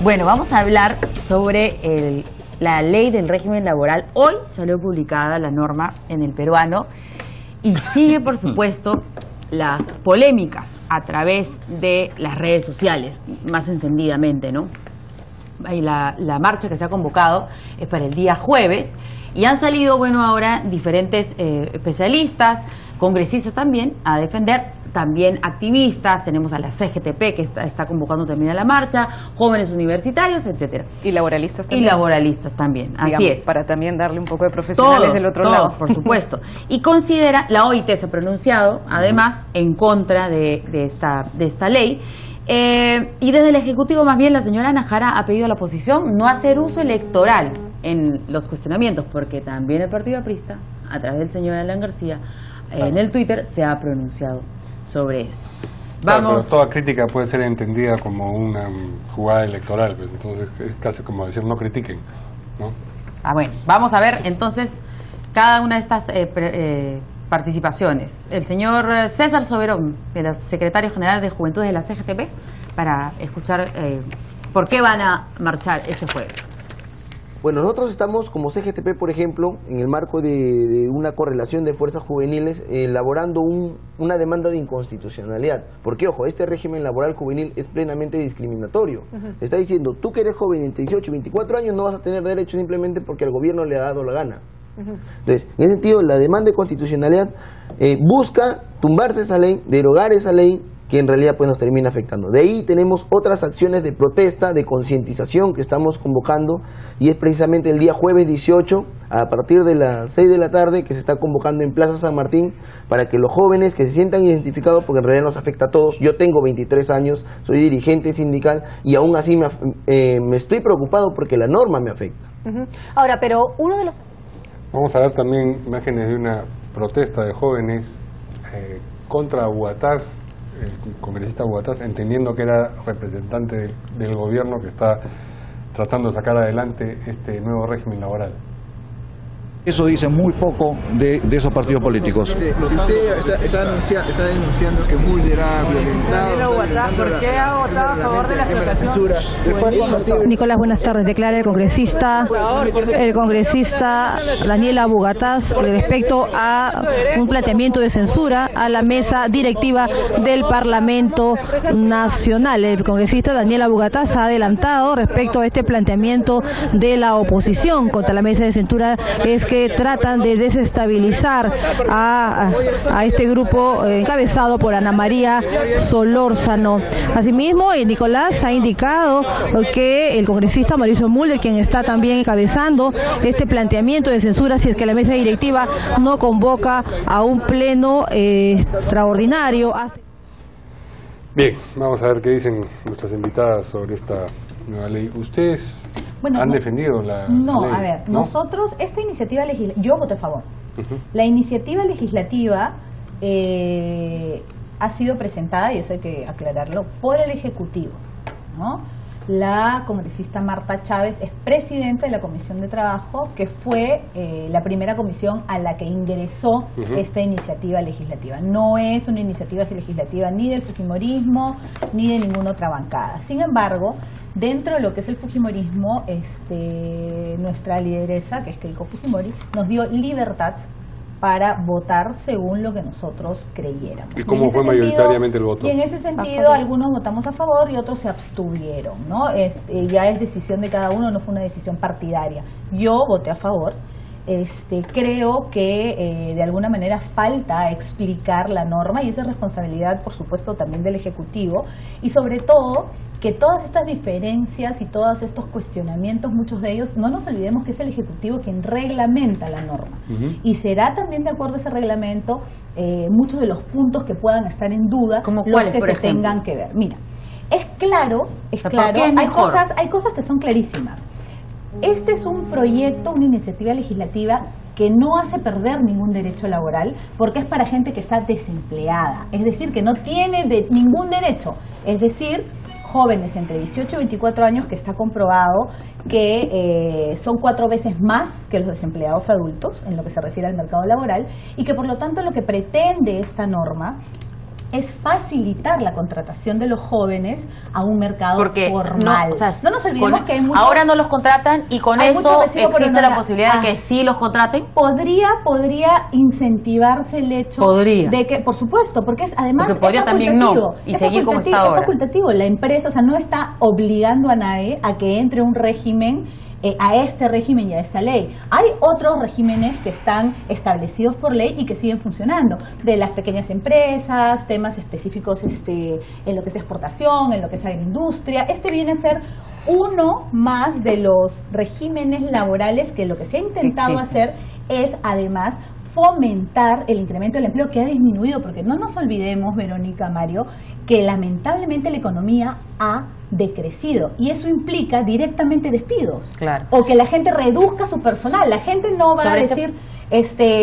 Bueno, vamos a hablar sobre la ley del régimen laboral. Hoy salió publicada la norma en el peruano y sigue, por supuesto, las polémicas a través de las redes sociales, más encendidamente, ¿no? Y la marcha que se ha convocado es para el día jueves y han salido, bueno, ahora diferentes especialistas, congresistas también, a defender, también activistas, tenemos a la CGTP que está convocando también a la marcha, jóvenes universitarios, etcétera. Y laboralistas también. Y laboralistas también, así digamos, es. Para también darle un poco de profesionales del otro lado. Por supuesto. Y considera, la OIT se ha pronunciado, además, en contra de esta ley. Y desde el Ejecutivo, más bien, la señora Najara ha pedido a la oposición no hacer uso electoral en los cuestionamientos, porque también el partido aprista, a través del señor Alan García, en el Twitter, se ha pronunciado sobre esto. Vamos. Claro, pero toda crítica puede ser entendida como una jugada electoral, pues entonces es casi como decir no critiquen, ¿no? Bueno, vamos a ver entonces cada una de estas participaciones. El señor César Soberón, el secretario general de Juventud de la CGTP, para escuchar por qué van a marchar este jueves. Bueno, nosotros estamos como CGTP, por ejemplo, en el marco de una correlación de fuerzas juveniles, elaborando una demanda de inconstitucionalidad. Porque, ojo, este régimen laboral juvenil es plenamente discriminatorio. Te está diciendo, tú que eres joven entre 18 y 24 años no vas a tener derecho simplemente porque el gobierno le ha dado la gana. Entonces, en ese sentido, la demanda de constitucionalidad busca tumbarse esa ley, derogar esa ley, que en realidad pues nos termina afectando. De ahí tenemos otras acciones de protesta, de concientización que estamos convocando, y es precisamente el día jueves 18, a partir de las 6 de la tarde, que se está convocando en Plaza San Martín, para que los jóvenes que se sientan identificados, porque en realidad nos afecta a todos. Yo tengo 23 años, soy dirigente sindical, y aún así me estoy preocupado porque la norma me afecta. Ahora, pero uno de los... Vamos a ver también imágenes de una protesta de jóvenes contra Huataz, el congresista Huataz, entendiendo que era representante del gobierno que está tratando de sacar adelante este nuevo régimen laboral. Eso dice muy poco de esos partidos políticos. Si usted está denunciando que Mulder ha violentado... ¿Por qué ha votado a favor de la censura? Nicolás, buenas tardes. Declara el congresista Daniel Abugataz respecto a un planteamiento de censura a la mesa directiva del Parlamento Nacional. El congresista Daniel Abugataz ha adelantado respecto a este planteamiento de la oposición contra la mesa de censura, es que tratan de desestabilizar a este grupo encabezado por Ana María Solórzano. Asimismo, Nicolás ha indicado que el congresista Mauricio Mulder, quien está también encabezando este planteamiento de censura, si es que la mesa directiva no convoca a un pleno extraordinario. Bien, vamos a ver qué dicen nuestras invitadas sobre esta nueva ley. ¿Ustedes han defendido la ley? No, a ver, nosotros, esta iniciativa legislativa, yo voté a favor. La iniciativa legislativa ha sido presentada, y eso hay que aclararlo, por el Ejecutivo, ¿no? La congresista Marta Chávez es presidenta de la Comisión de Trabajo, que fue la primera comisión a la que ingresó esta iniciativa legislativa. No es una iniciativa legislativa ni del fujimorismo ni de ninguna otra bancada. Sin embargo, dentro de lo que es el fujimorismo, nuestra lideresa, que es Keiko Fujimori, nos dio libertad para votar según lo que nosotros creyéramos. ¿Y cómo fue mayoritariamente el voto? Y en ese sentido, algunos votamos a favor y otros se abstuvieron, ¿no? Ya es decisión de cada uno, no fue una decisión partidaria. Yo voté a favor. Creo que de alguna manera falta explicar la norma, y esa es responsabilidad, por supuesto, también del Ejecutivo, y sobre todo que todas estas diferencias y todos estos cuestionamientos, muchos de ellos, no nos olvidemos que es el Ejecutivo quien reglamenta la norma, y será también de acuerdo a ese reglamento muchos de los puntos que puedan estar en duda, ¿Como los cuáles, que por se ejemplo? tengan que ver. Mira, es claro, hay cosas que son clarísimas. Este es un proyecto, una iniciativa legislativa que no hace perder ningún derecho laboral, porque es para gente que está desempleada, es decir, que no tiene ningún derecho, es decir, jóvenes entre 18 y 24 años, que está comprobado que son 4 veces más que los desempleados adultos en lo que se refiere al mercado laboral, y que por lo tanto lo que pretende esta norma es facilitar la contratación de los jóvenes a un mercado porque formal. No nos olvidemos que hay muchos... Ahora no los contratan y con eso existe la posibilidad de que sí los contraten. Podría incentivarse el hecho de que, por supuesto, porque además porque podría también no y seguir como está ahora. Es facultativo. La empresa, o sea, no está obligando a nadie a que entre un régimen, a este régimen y a esta ley. Hay otros regímenes que están establecidos por ley y que siguen funcionando, de las pequeñas empresas, temas específicos en lo que es exportación, en lo que es agroindustria. Este viene a ser uno más de los regímenes laborales que lo que se ha intentado hacer es además fomentar el incremento del empleo, que ha disminuido, porque no nos olvidemos, Verónica, Mario, que lamentablemente la economía ha decrecido y eso implica directamente despidos, o que la gente reduzca su personal. La gente no va a decir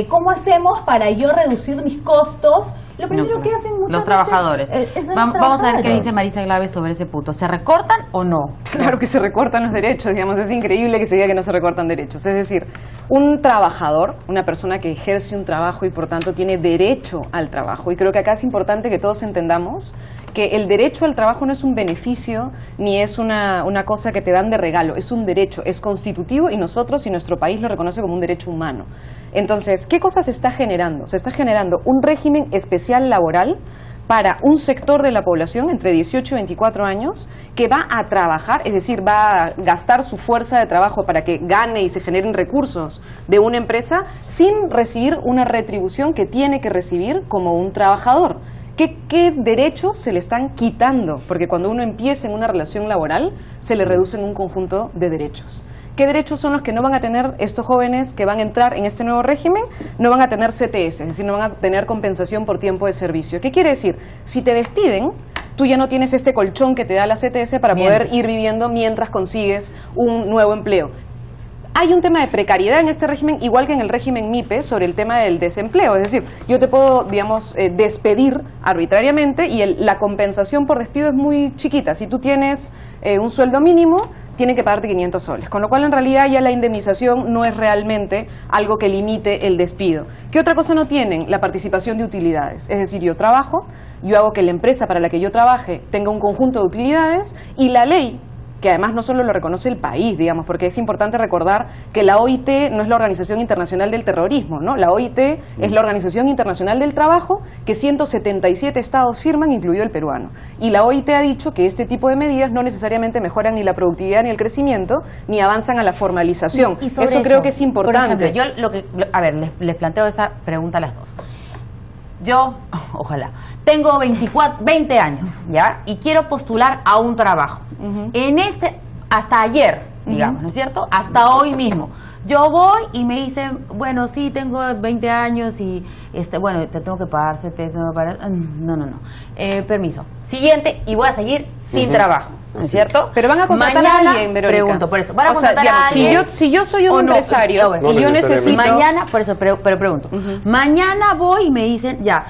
¿cómo hacemos para yo reducir mis costos? Lo primero que hacen muchas los trabajadores. Vamos a ver qué dice Marisa Glave sobre ese punto. ¿Se recortan o no? Claro que se recortan los derechos, digamos. Es increíble que se diga que no se recortan derechos. Es decir, un trabajador, una persona que ejerce un trabajo y por tanto tiene derecho al trabajo, y creo que acá es importante que todos entendamos que el derecho al trabajo no es un beneficio ni es una cosa que te dan de regalo, es un derecho, es constitutivo y nosotros y nuestro país lo reconoce como un derecho humano. Entonces, ¿qué cosa se está generando? Se está generando un régimen especial laboral para un sector de la población entre 18 y 24 años que va a trabajar, es decir, va a gastar su fuerza de trabajo para que gane y se generen recursos de una empresa sin recibir una retribución que tiene que recibir como un trabajador. ¿Qué derechos se le están quitando? Porque cuando uno empieza en una relación laboral, se le reducen un conjunto de derechos. ¿Qué derechos son los que no van a tener estos jóvenes que van a entrar en este nuevo régimen? No van a tener CTS, es decir, no van a tener compensación por tiempo de servicio. ¿Qué quiere decir? Si te despiden, tú ya no tienes este colchón que te da la CTS para poder ir viviendo mientras consigues un nuevo empleo. Hay un tema de precariedad en este régimen, igual que en el régimen MIPE, sobre el tema del desempleo. Es decir, yo te puedo, digamos, despedir arbitrariamente y la compensación por despido es muy chiquita. Si tú tienes un sueldo mínimo, tienen que pagarte 500 soles. Con lo cual, en realidad, ya la indemnización no es realmente algo que limite el despido. ¿Qué otra cosa no tienen? La participación de utilidades. Es decir, yo trabajo, yo hago que la empresa para la que yo trabaje tenga un conjunto de utilidades y la ley, que además no solo lo reconoce el país, digamos, porque es importante recordar que la OIT no es la Organización Internacional del Terrorismo, ¿no? La OIT es la Organización Internacional del Trabajo, que 177 estados firman, incluido el peruano. Y la OIT ha dicho que este tipo de medidas no necesariamente mejoran ni la productividad ni el crecimiento, ni avanzan a la formalización. Eso creo que es importante. Por ejemplo, les planteo esta pregunta a las dos. Yo, ojalá, tengo 20 años, ¿ya? Y quiero postular a un trabajo. Hasta ayer, digamos, ¿no es cierto? Hasta hoy mismo. Yo voy y me dicen, bueno, sí, tengo 20 años y, bueno, te tengo que pagar, no. Permiso. Siguiente, y voy a seguir sin trabajo, ¿no es cierto? Pero van a contratar a alguien, Verónica. Pregunto, por eso. ¿Van a contratar a alguien? Si yo soy un empresario y yo necesito... Mañana, por eso, pero pregunto. Mañana voy y me dicen, ya,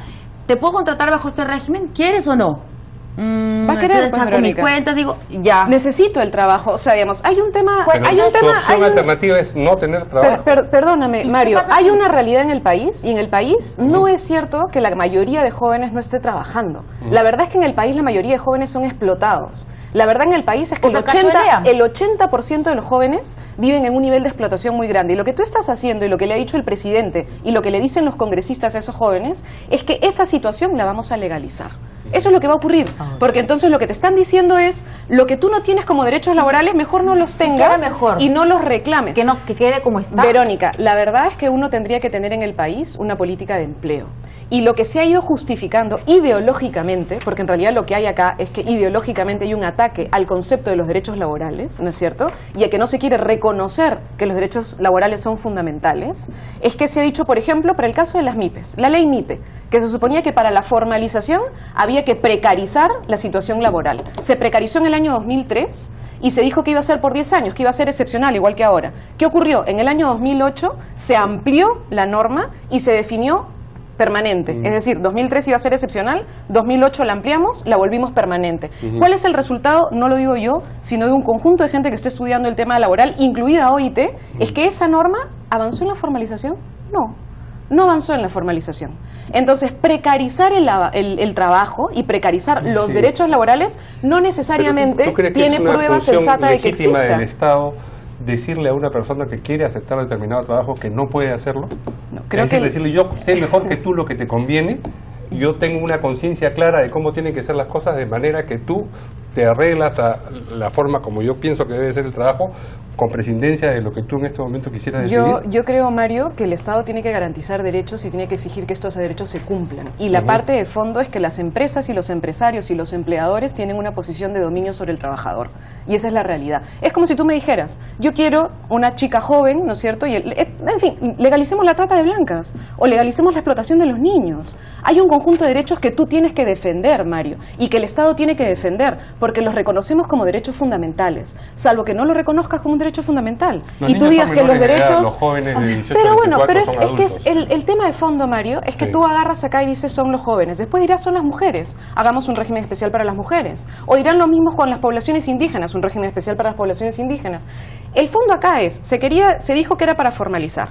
¿te puedo contratar bajo este régimen? ¿Quieres o no? Va a querer, entonces saco mis cuentas, digo, ya. Necesito el trabajo, o sea, digamos, hay un tema... Su opción alternativa es no tener trabajo. Perdóname, Mario, hay una realidad en el país, y en el país no es cierto que la mayoría de jóvenes no esté trabajando. La verdad es que en el país la mayoría de jóvenes son explotados. La verdad en el país es que el 80% de los jóvenes viven en un nivel de explotación muy grande. Y lo que tú estás haciendo, y lo que le ha dicho el presidente, y lo que le dicen los congresistas a esos jóvenes, es que esa situación la vamos a legalizar. Eso es lo que va a ocurrir, porque entonces lo que te están diciendo es, lo que tú no tienes como derechos laborales, mejor no los tengas y no los reclames. Que quede como está. Verónica, la verdad es que uno tendría que tener en el país una política de empleo. Y lo que se ha ido justificando ideológicamente, porque en realidad lo que hay acá es que ideológicamente hay un ataque al concepto de los derechos laborales, ¿no es cierto? Y a que no se quiere reconocer que los derechos laborales son fundamentales, es que se ha dicho, por ejemplo, para el caso de las MIPES, la ley MIPE, que se suponía que para la formalización había que precarizar la situación laboral. Se precarizó en el año 2003 y se dijo que iba a ser por 10 años, que iba a ser excepcional, igual que ahora. ¿Qué ocurrió? En el año 2008 se amplió la norma y se definió permanente. Es decir, 2003 iba a ser excepcional, 2008 la ampliamos, la volvimos permanente. ¿Cuál es el resultado? No lo digo yo, sino de un conjunto de gente que está estudiando el tema laboral, incluida OIT, es que esa norma avanzó en la formalización. No. no avanzó en la formalización. Entonces, precarizar el trabajo y precarizar los derechos laborales no necesariamente tiene prueba sensata de que exista. ¿Del Estado decirle a una persona que quiere aceptar determinado trabajo que no puede hacerlo? No, creo es decir, decirle, yo sé mejor que tú lo que te conviene, yo tengo una conciencia clara de cómo tienen que ser las cosas, de manera que tú te arreglas a la forma como yo pienso que debe ser el trabajo, con prescindencia de lo que tú en este momento quisieras decidir. Yo creo, Mario, que el Estado tiene que garantizar derechos y tiene que exigir que estos derechos se cumplan. Y la parte de fondo es que las empresas y los empresarios y los empleadores tienen una posición de dominio sobre el trabajador. Y esa es la realidad. Es como si tú me dijeras, yo quiero una chica joven, ¿no es cierto? Y en fin, legalicemos la trata de blancas o legalicemos la explotación de los niños. Hay un conjunto de derechos que tú tienes que defender, Mario, y que el Estado tiene que defender, porque los reconocemos como derechos fundamentales, salvo que no lo reconozcas como un derecho fundamental. Los y tú digas que los derechos... Los jóvenes de 18 pero bueno, pero son es que es el tema de fondo, Mario, es que tú agarras acá y dices son los jóvenes, después dirás son las mujeres, hagamos un régimen especial para las mujeres, o dirán lo mismo con las poblaciones indígenas, un régimen especial para las poblaciones indígenas. El fondo acá es, se dijo que era para formalizar,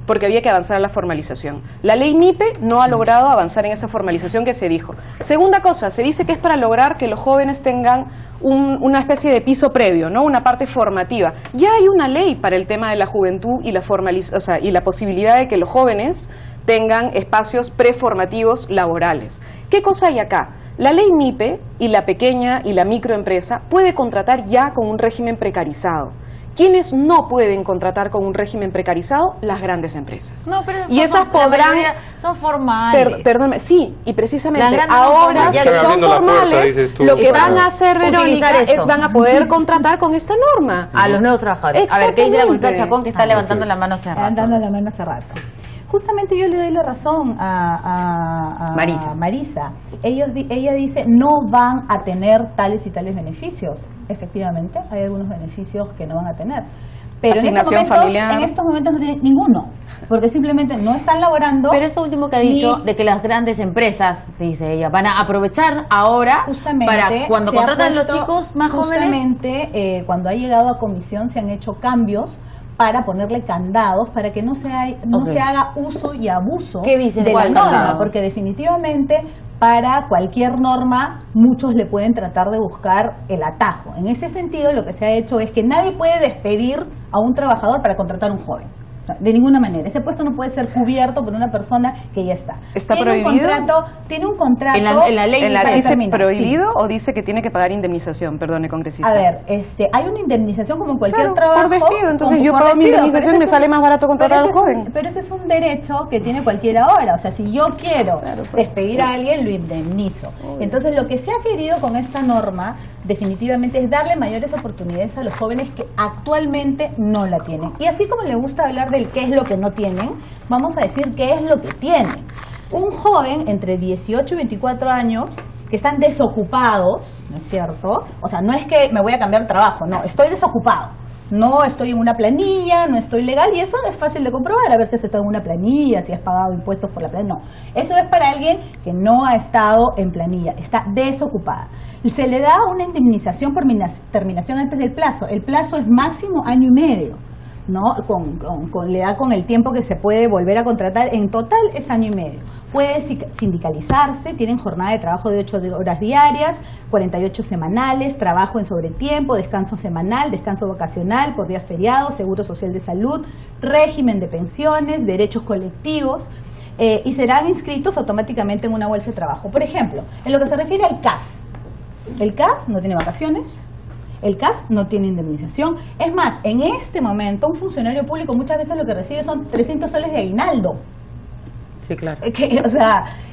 porque había que avanzar a la formalización. La ley MIPE no ha logrado avanzar en esa formalización que se dijo. Segunda cosa, se dice que es para lograr que los jóvenes tengan una especie de piso previo, ¿no? Una parte formativa. Ya hay una ley para el tema de la juventud y y la posibilidad de que los jóvenes tengan espacios preformativos laborales. ¿Qué cosa hay acá? La ley MIPE y la pequeña y la microempresa puede contratar ya con un régimen precarizado. ¿Quiénes no pueden contratar con un régimen precarizado? Las grandes empresas. No, pero y esas podrán... son formales. Perdóname, sí, y precisamente ahora que son formales, lo que van a hacer, Verónica, es van a poder contratar con esta norma. A los nuevos trabajadores. A ver, ¿qué dice la Consulta Chacón, que está levantando la mano hace rato? Levantando la mano hace rato. Justamente yo le doy la razón a Marisa. Ella dice, no van a tener tales y tales beneficios. Efectivamente, hay algunos beneficios que no van a tener. Pero en estos momentos no tienen ninguno, porque simplemente no están laborando. Pero esto último que ha dicho, de que las grandes empresas, dice ella, van a aprovechar ahora para cuando contratan los chicos más jóvenes. Justamente, cuando ha llegado a comisión se han hecho cambios para ponerle candados para que no se haga uso y abuso de la norma, porque definitivamente para cualquier norma muchos le pueden tratar de buscar el atajo. En ese sentido, lo que se ha hecho es que nadie puede despedir a un trabajador para contratar a un joven. De ninguna manera. Ese puesto no puede ser cubierto por una persona que ya está. ¿Está prohibido? Tiene un contrato. ¿En la ley dice prohibido o dice que tiene que pagar indemnización? Perdone, congresista. A ver, hay una indemnización como en cualquier trabajo. Por despido, entonces yo pago mi indemnización y me sale más barato contratar a un joven. Pero ese es un derecho que tiene cualquiera ahora. O sea, si yo quiero despedir a alguien, lo indemnizo. Entonces, lo que se ha querido con esta norma, definitivamente, es darle mayores oportunidades a los jóvenes que actualmente no la tienen. Y así como le gusta hablar del qué es lo que no tienen, vamos a decir qué es lo que tienen. Un joven entre 18 y 24 años que están desocupados, ¿no es cierto? O sea, no es que me voy a cambiar de trabajo, no, estoy desocupado. No estoy en una planilla, no estoy legal, y eso es fácil de comprobar, a ver si has estado en una planilla, si has pagado impuestos por la planilla. No, eso es para alguien que no ha estado en planilla, está desocupada. Se le da una indemnización por terminación antes del plazo. El plazo es máximo año y medio, ¿no? Le da con el tiempo que se puede volver a contratar. En total es año y medio. Puede sindicalizarse, tienen jornada de trabajo de 8 horas diarias, 48 semanales, trabajo en sobretiempo, descanso semanal, descanso vacacional por días feriados, seguro social de salud, régimen de pensiones, derechos colectivos, y serán inscritos automáticamente en una bolsa de trabajo. Por ejemplo, en lo que se refiere al CAS. El CAS no tiene vacaciones. El CAS no tiene indemnización. Es más, en este momento un funcionario público muchas veces lo que recibe son 300 soles de aguinaldo. Sí, claro.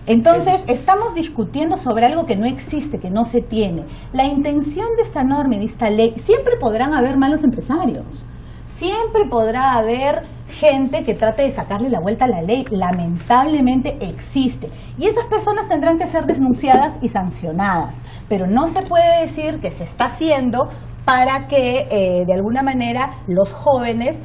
Entonces estamos discutiendo sobre algo que no existe, que no se tiene. La intención de esta norma y de esta ley, siempre podrán haber malos empresarios. Siempre podrá haber gente que trate de sacarle la vuelta a la ley. Lamentablemente existe. Y esas personas tendrán que ser denunciadas y sancionadas. Pero no se puede decir que se está haciendo para que de alguna manera los jóvenes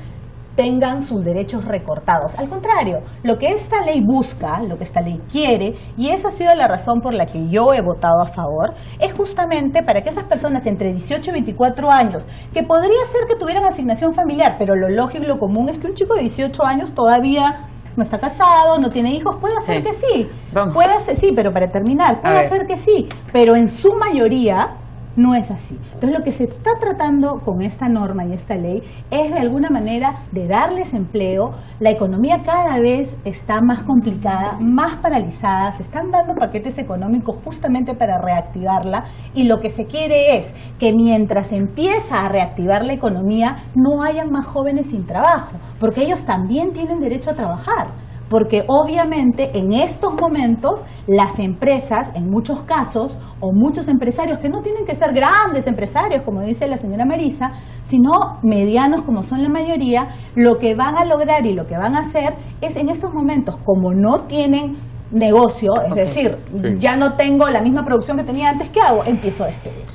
tengan sus derechos recortados. Al contrario, lo que esta ley busca, lo que esta ley quiere, y esa ha sido la razón por la que yo he votado a favor, es justamente para que esas personas entre 18 y 24 años, que podría ser que tuvieran asignación familiar, pero lo lógico y lo común es que un chico de 18 años todavía no está casado, no tiene hijos, puede ser que sí. Puede ser, sí, pero para terminar, puede ser que sí, pero en su mayoría no es así. Entonces lo que se está tratando con esta norma y esta ley es de alguna manera de darles empleo. La economía cada vez está más complicada, más paralizada, se están dando paquetes económicos justamente para reactivarla, y lo que se quiere es que mientras empieza a reactivar la economía no hayan más jóvenes sin trabajo, porque ellos también tienen derecho a trabajar. Porque obviamente en estos momentos las empresas, en muchos casos, o muchos empresarios que no tienen que ser grandes empresarios, como dice la señora Marisa, sino medianos como son la mayoría, lo que van a lograr y lo que van a hacer es en estos momentos, como no tienen negocio, es decir, ya no tengo la misma producción que tenía antes, ¿qué hago? Empiezo a despedir.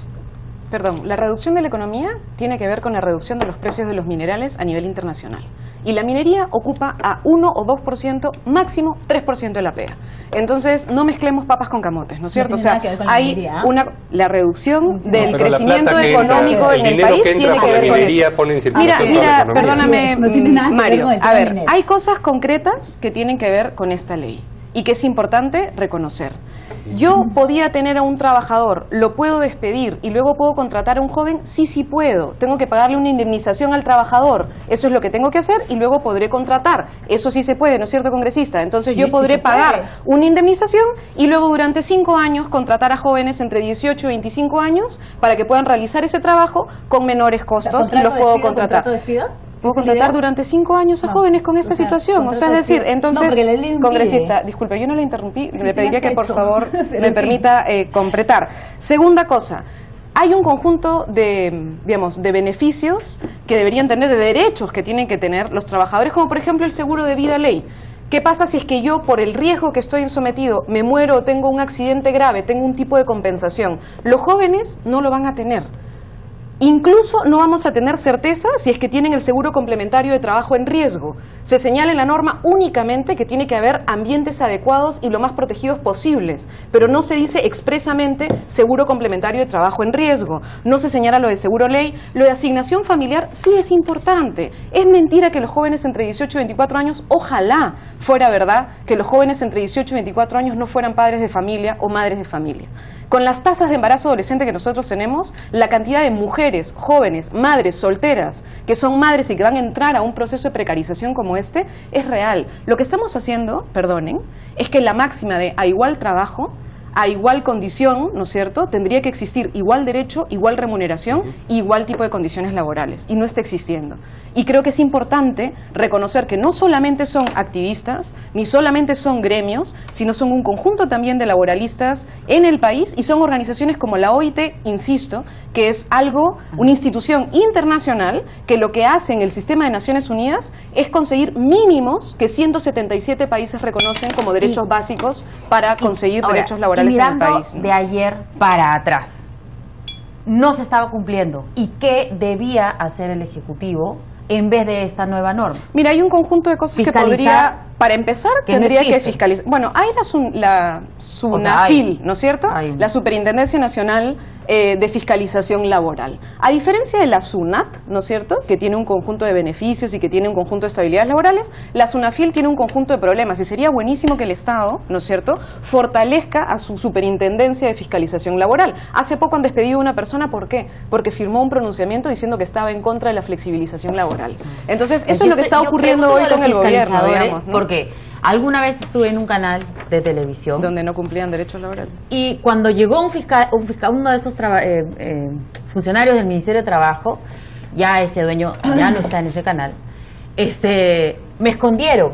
Perdón, la reducción de la economía tiene que ver con la reducción de los precios de los minerales a nivel internacional. Y la minería ocupa a 1 o 2%, máximo 3% de la pega. Entonces, no mezclemos papas con camotes, ¿no es cierto? O sea, hay la reducción del crecimiento económico en el país tiene que ver con eso. Mira, perdóname, Mario, a ver, hay cosas concretas que tienen que ver con esta ley y que es importante reconocer. Yo podía tener a un trabajador, lo puedo despedir y luego puedo contratar a un joven, sí puedo. Tengo que pagarle una indemnización al trabajador, eso es lo que tengo que hacer y luego podré contratar. Eso sí se puede, ¿no es cierto, congresista? Entonces yo podré pagar una indemnización y luego durante 5 años contratar a jóvenes entre 18 y 25 años para que puedan realizar ese trabajo con menores costos y los puedo contratar. Puedo contratar durante 5 años a jóvenes con esta situación. O sea, es decir, entonces, congresista, disculpe, yo no le interrumpí, le pediría que por favor me permita completar. Segunda cosa, hay un conjunto de, digamos, de beneficios que deberían tener, de derechos que tienen que tener los trabajadores, como por ejemplo el seguro de vida ley. ¿Qué pasa si es que yo, por el riesgo que estoy sometido, me muero, tengo un accidente grave, tengo un tipo de compensación? Los jóvenes no lo van a tener. Incluso no vamos a tener certeza si es que tienen el seguro complementario de trabajo en riesgo. Se señala en la norma únicamente que tiene que haber ambientes adecuados y lo más protegidos posibles, pero no se dice expresamente seguro complementario de trabajo en riesgo. No se señala lo de seguro ley. Lo de asignación familiar sí es importante. Es mentira que los jóvenes entre 18 y 24 años, ojalá fuera verdad que los jóvenes entre 18 y 24 años no fueran padres de familia o madres de familia. Con las tasas de embarazo adolescente que nosotros tenemos, la cantidad de mujeres, jóvenes, madres, solteras, que son madres y que van a entrar a un proceso de precarización como este, es real. Lo que estamos haciendo, perdonen, es que la máxima de a igual trabajo, a igual condición, ¿no es cierto?, tendría que existir igual derecho, igual remuneración y igual tipo de condiciones laborales, y no está existiendo. Y creo que es importante reconocer que no solamente son activistas, ni solamente son gremios, sino son un conjunto también de laboralistas en el país y son organizaciones como la OIT, insisto, que es algo, una institución internacional que lo que hace en el sistema de Naciones Unidas es conseguir mínimos que 177 países reconocen como derechos básicos para conseguir derechos laborales en el país, ¿no? De ayer para atrás, no se estaba cumpliendo. ¿Y qué debía hacer el Ejecutivo en vez de esta nueva norma? Mira, hay un conjunto de cosas que podría, para empezar, tendría que fiscalizar. Bueno, hay la SUNAFIL, ¿no es cierto? La Superintendencia Nacional de Fiscalización Laboral. A diferencia de la SUNAT, ¿no es cierto?, que tiene un conjunto de beneficios y que tiene un conjunto de estabilidades laborales, la SUNAFIL tiene un conjunto de problemas y sería buenísimo que el Estado, ¿no es cierto?, fortalezca a su Superintendencia de Fiscalización Laboral. Hace poco han despedido a una persona, ¿por qué? Porque firmó un pronunciamiento diciendo que estaba en contra de la flexibilización laboral. Entonces, eso es lo que está ocurriendo hoy con el gobierno, digamos, ¿no? Porque alguna vez estuve en un canal de televisión donde no cumplían derechos laborales. Y cuando llegó uno de esos funcionarios del Ministerio de Trabajo, ya ese dueño ya no está en ese canal, me escondieron.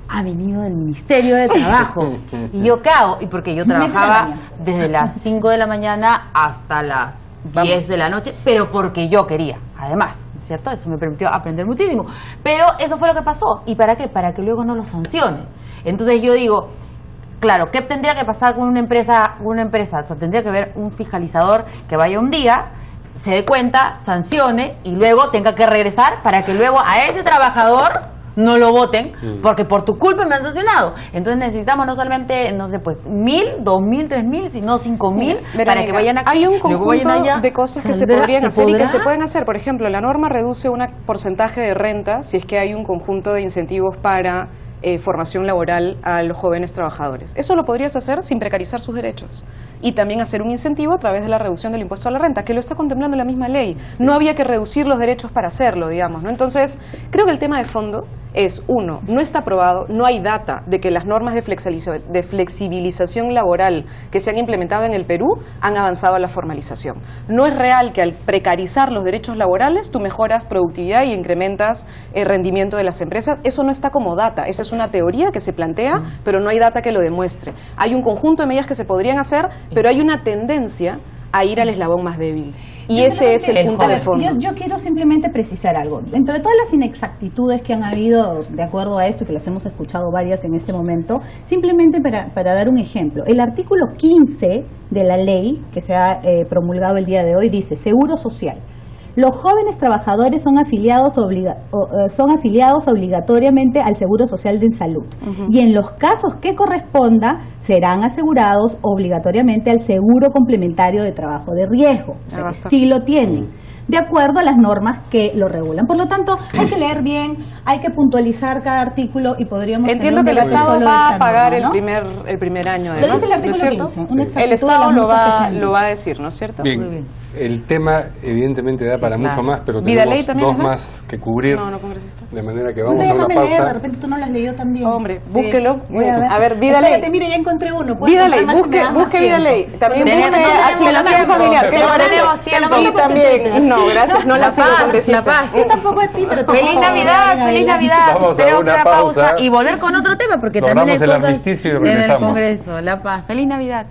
Ha venido del Ministerio de Trabajo. Y yo, ¿qué hago? Y porque yo trabajaba desde las 5 de la mañana hasta las 10 de la noche, pero porque yo quería, además, ¿cierto? Eso me permitió aprender muchísimo. Pero eso fue lo que pasó. ¿Y para qué? Para que luego no lo sancionen. Entonces yo digo, claro, ¿qué tendría que pasar con una empresa? O sea, tendría que haber un fiscalizador que vaya un día, se dé cuenta, sancione y luego tenga que regresar para que luego a ese trabajador no lo voten, porque por tu culpa me han sancionado. Entonces necesitamos no solamente, no sé, pues 1.000, 2.000, 3.000, sino 5.000 para que vayan aquí. Hay un conjunto vayan allá. de cosas que se podrían hacer y que se pueden hacer. Por ejemplo, la norma reduce un porcentaje de renta si es que hay un conjunto de incentivos para formación laboral a los jóvenes trabajadores. Eso lo podrías hacer sin precarizar sus derechos. Y también hacer un incentivo a través de la reducción del impuesto a la renta, que lo está contemplando la misma ley. No había que reducir los derechos para hacerlo, digamos, ¿no? Entonces, creo que el tema de fondo es, uno, no está aprobado, no hay data de que las normas de flexibilización laboral que se han implementado en el Perú han avanzado a la formalización. No es real que al precarizar los derechos laborales tú mejoras productividad y incrementas el rendimiento de las empresas. Eso no está como data, esa es una teoría que se plantea, pero no hay data que lo demuestre. Hay un conjunto de medidas que se podrían hacer, pero hay una tendencia a ir al eslabón más débil. Y ese es el punto de fondo. Yo quiero simplemente precisar algo. Dentro de todas las inexactitudes que han habido de acuerdo a esto, y que las hemos escuchado varias en este momento, simplemente para dar un ejemplo. El artículo 15 de la ley que se ha promulgado el día de hoy dice: Seguro Social. Los jóvenes trabajadores son afiliados obligatoriamente al Seguro Social de Salud y en los casos que corresponda serán asegurados obligatoriamente al Seguro Complementario de Trabajo de Riesgo. O sea, que sí lo tienen, de acuerdo a las normas que lo regulan. Por lo tanto, hay que leer bien, hay que puntualizar cada artículo y podríamos... Entiendo que el Estado va a pagar el primer año, además, lo dice el artículo ¿no es cierto? 15, el Estado lo va a decir, ¿no es cierto? Bien. Muy bien. El tema evidentemente da para mucho más, pero tenemos dos más que cubrir. No, congresista. De manera que vamos a una pausa. Leer, de repente tú no lo has leído también. Hombre, búsquelo. A ver, Vida Ley. Mira, ya encontré uno. Vida Ley, busque Vida Ley. También busque asimilación familiar. ¿Qué le parece? Y también, no, gracias, no la sigo, congresista. La Paz. Yo tampoco a ti, pero Feliz Navidad, feliz Navidad. Vamos a Tenemos una una pausa pausa y volver con otro tema, porque también hay Logramos el cosas armisticio y en el regresamos. Congreso. La Paz. Feliz Navidad.